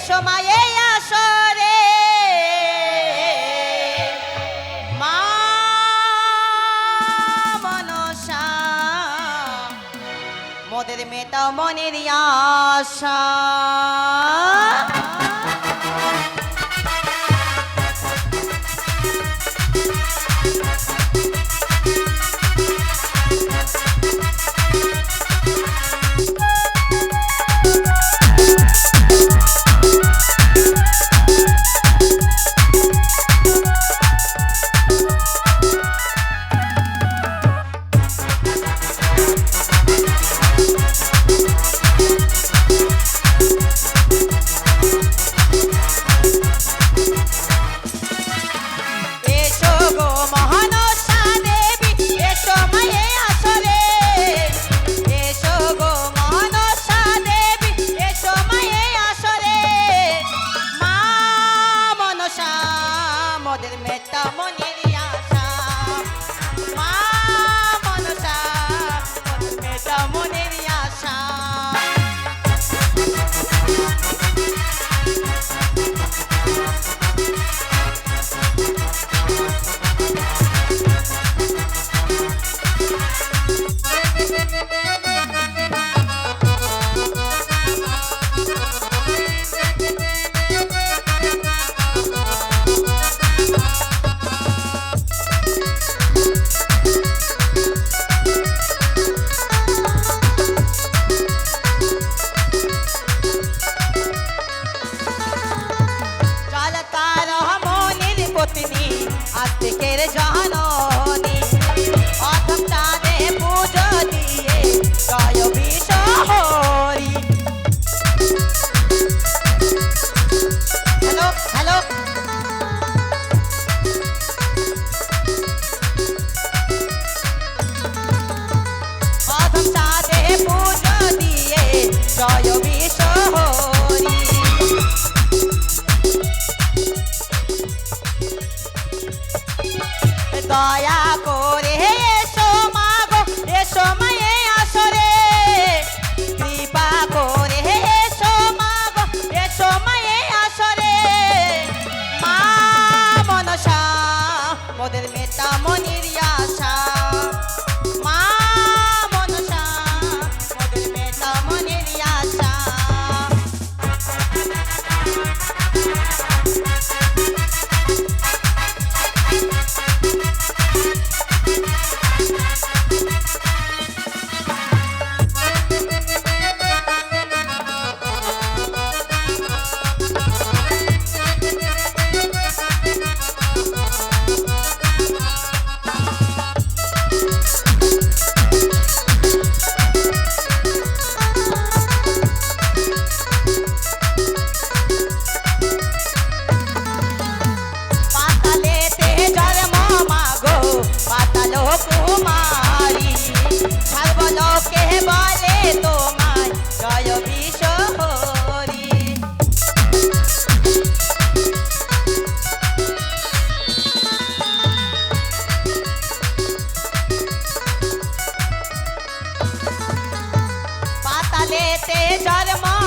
সময়ে আসরে মা মনসা মোদের মেটা মনের আশা আজকের জননী অথম চাঁদে পুজো দিয়ে জয় বিশ্বহরি হ্যালো হ্যালো অথম চাঁদে পুজো দিয়ে জয় বিশ্বহরি দয়া করে এসো মাগো এসো মায়ে আসরে কৃপা করে এসো মাগো এসো মায়ে আসরে মা মনসা মোদের মেটা মনির আশা মা মনসা মোদের মেটা মনির আশা কুমারী সর্বলোকে বলে তোমায় জয় বিশ্বহরি পাতালেতে জন্ম